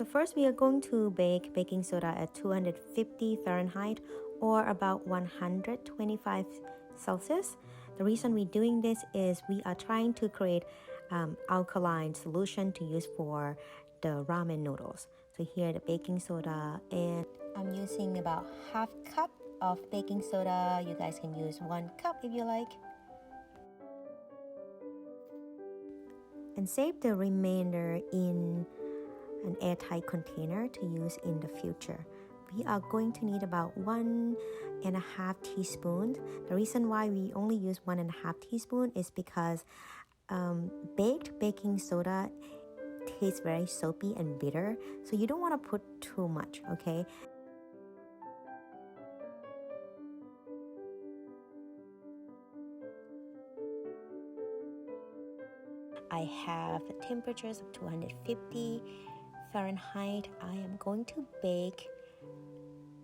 So first we are going to bake baking soda at 250 Fahrenheit or about 125 Celsius. The reason we're doing this is we are trying to create alkaline solution to use for the ramen noodles. So here the baking soda, and I'm using about half cup of baking soda. You guys can use 1 cup if you like. And save the remainder in an airtight container to use in the future. We are going to need about 1.5 teaspoons. The reason why we only use 1.5 teaspoon is because baked baking soda tastes very soapy and bitter, so you don't want to put too much, okay? I have temperatures of 250 Fahrenheit. I am going to bake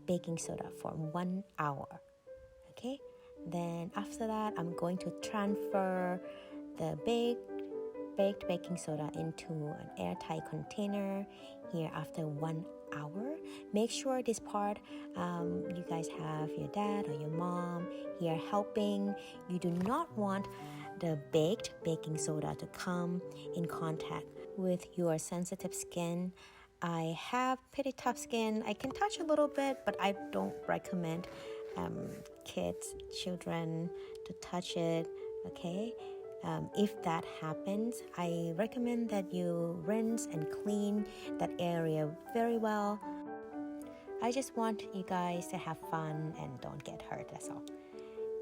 baking soda for 1 hour. Okay, then after that I'm going to transfer the baked baking soda into an airtight container here after 1 hour. Make sure this part you guys have your dad or your mom here helping. You do not want the baked baking soda to come in contact with your sensitive skin. I have pretty tough skin. I can touch a little bit, but I don't recommend kids, children to touch it, okay? If that happens, I recommend that you rinse and clean that area very well. I just want you guys to have fun and don't get hurt, that's all.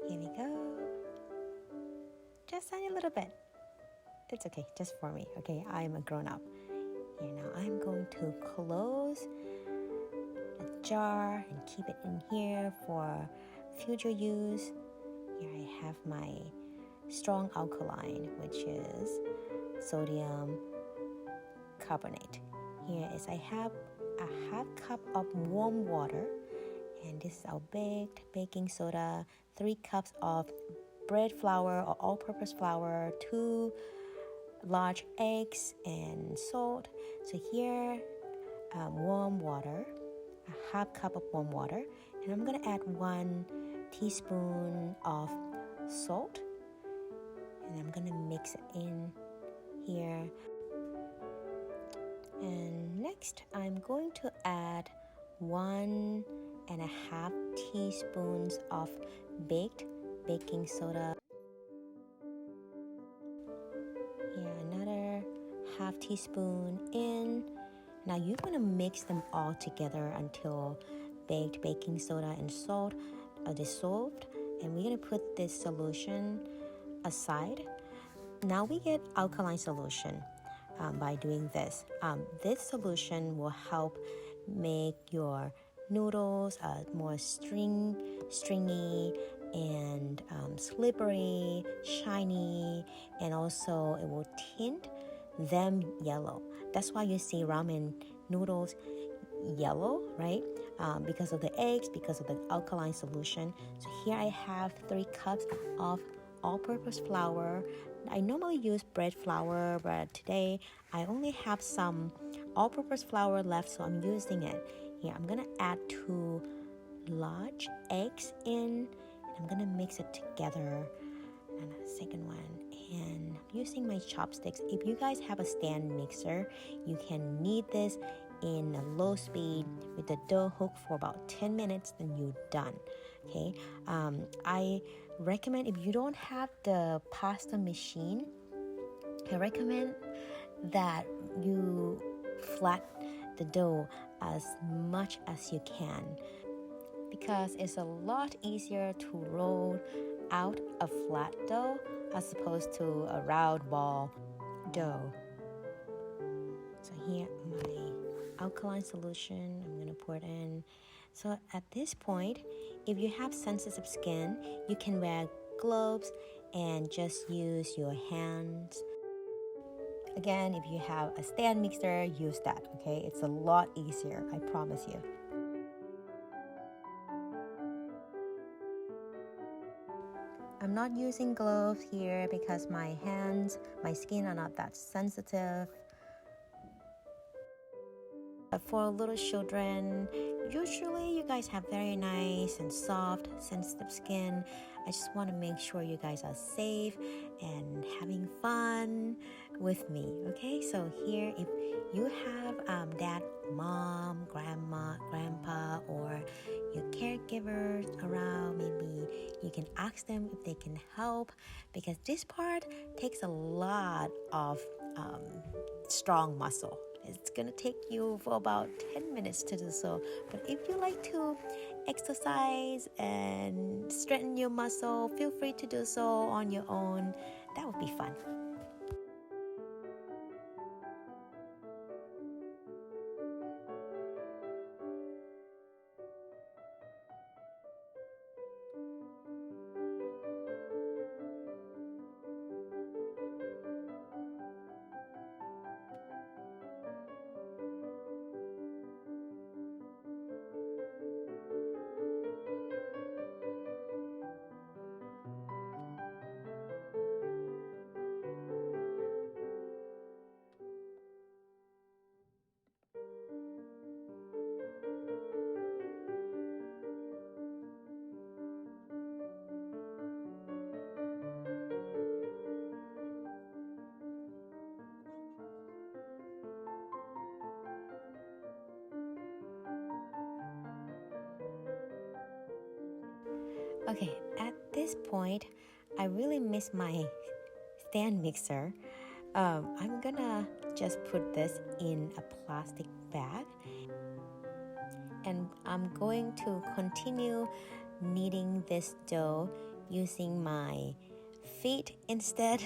Here we go. Just a little bit. It's okay, just for me, okay? I'm a grown-up. Here now, I'm going to close the jar and keep it in here for future use. Here I have my strong alkaline, which is sodium carbonate. Here is I have a half cup of warm water, and this is our baked baking soda, 3 cups of bread flour or all-purpose flour, 2 large eggs and salt. So here warm water, a half cup of warm water, and I'm gonna add 1 teaspoon of salt, and I'm gonna mix it in here. And next I'm going to add 1.5 teaspoons of baked baking soda. Here another half teaspoon in. Now you're gonna mix them all together until baked baking soda and salt are dissolved, and we're gonna put this solution aside. Now we get alkaline solution by doing this. This solution will help make your noodles more stringy and slippery, shiny, and also it will tint them yellow. That's why you see ramen noodles yellow, right? Because of the eggs, because of the alkaline solution. So here I have 3 cups of all-purpose flour. I normally use bread flour, but today I only have some all-purpose flour left, so I'm using it. Here I'm gonna add 2 large eggs in, and I'm gonna mix it together. And a second one, and I'm using my chopsticks. If you guys have a stand mixer, you can knead this in a low speed with the dough hook for about 10 minutes, then you're done. Okay, I recommend, if you don't have the pasta machine, I recommend that you flat the dough as much as you can, because it's a lot easier to roll out a flat dough as opposed to a round ball dough. So here my alkaline solution, I'm gonna pour it in. So at this point, if you have sensitive skin, you can wear gloves and just use your hands. Again, if you have a stand mixer, use that, okay? It's a lot easier, I promise you. I'm not using gloves here because my hands, my skin are not that sensitive. But for little children, usually you guys have very nice and soft, sensitive skin. I just want to make sure you guys are safe and having fun with me. Okay, so here, if you have dad, mom, grandma, grandpa, or your caregivers around, maybe you can ask them if they can help, because this part takes a lot of strong muscle. It's gonna take you for about 10 minutes to do so. But if you like to exercise and strengthen your muscle, feel free to do so on your own. That would be fun. Okay, at this point, I really miss my stand mixer. I'm gonna just put this in a plastic bag, and I'm going to continue kneading this dough using my feet instead.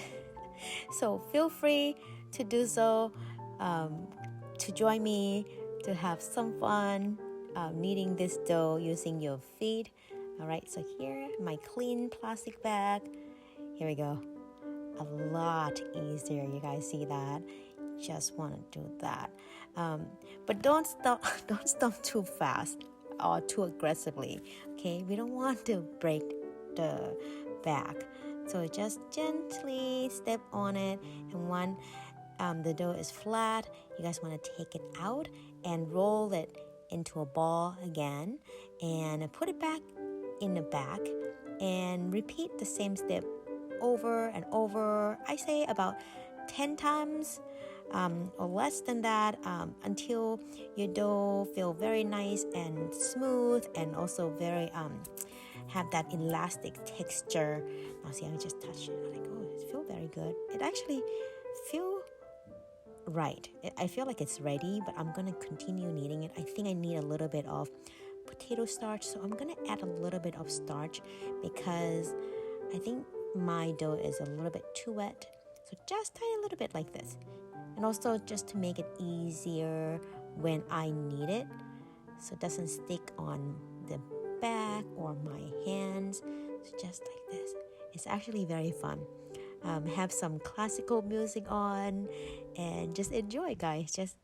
So feel free to do so, to join me, to have some fun kneading this dough using your feet. All right, so here, my clean plastic bag. Here we go. A lot easier. You guys see that? Just want to do that. But don't stop, don't stop too fast or too aggressively. Okay, we don't want to break the bag. So just gently step on it, and when the dough is flat, you guys want to take it out and roll it into a ball again, and put it back in the bag, and repeat the same step over and over. I say about 10 times or less than that, until your dough feel very nice and smooth, and also very have that elastic texture. Now see, I just touch it. I'm like, oh, it feels very good. It actually feel right. I feel like it's ready, but I'm gonna continue kneading it. I think I need a little bit of potato starch, so I'm gonna add a little bit of starch because I think my dough is a little bit too wet. So just tie a little bit like this, and also just to make it easier when I knead it, so it doesn't stick on the back or my hands. So just like this. It's actually very fun. Have some classical music on and just enjoy, guys. Just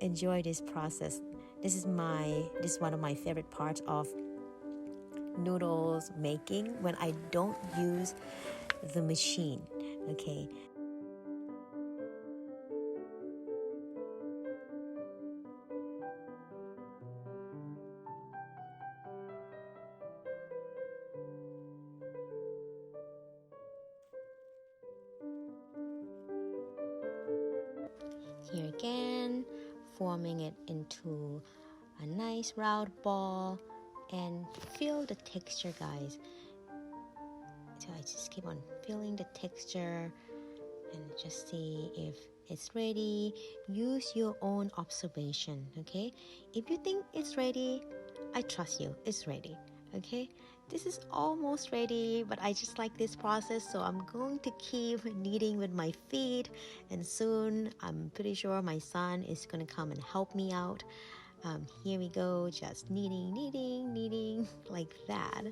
enjoy this process. This is one of my favorite parts of noodles making, when I don't use the machine. Okay. Here again, forming it into a nice round ball, and feel the texture, guys. So I just keep on feeling the texture and just see if it's ready. Use your own observation, okay? If you think it's ready, I trust you, it's ready, okay? This is almost ready, but I just like this process, so I'm going to keep kneading with my feet, and soon I'm pretty sure my son is going to come and help me out. Here we go, just kneading like that.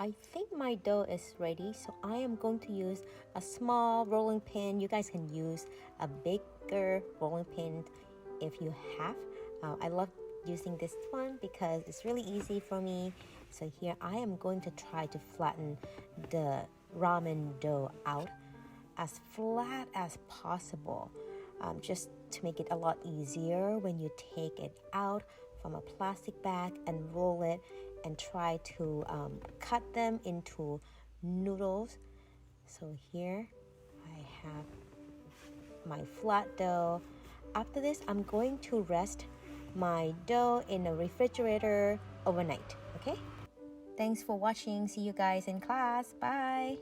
I think my dough is ready, so I am going to use a small rolling pin. You guys can use a bigger rolling pin if you have. I love using this one because it's really easy for me. So here I am going to try to flatten the ramen dough out as flat as possible, just to make it a lot easier when you take it out from a plastic bag and roll it and try to cut them into noodles. So here I have my flat dough. After this, I'm going to rest my dough in the refrigerator overnight. Okay? Thanks for watching. See you guys in class. Bye.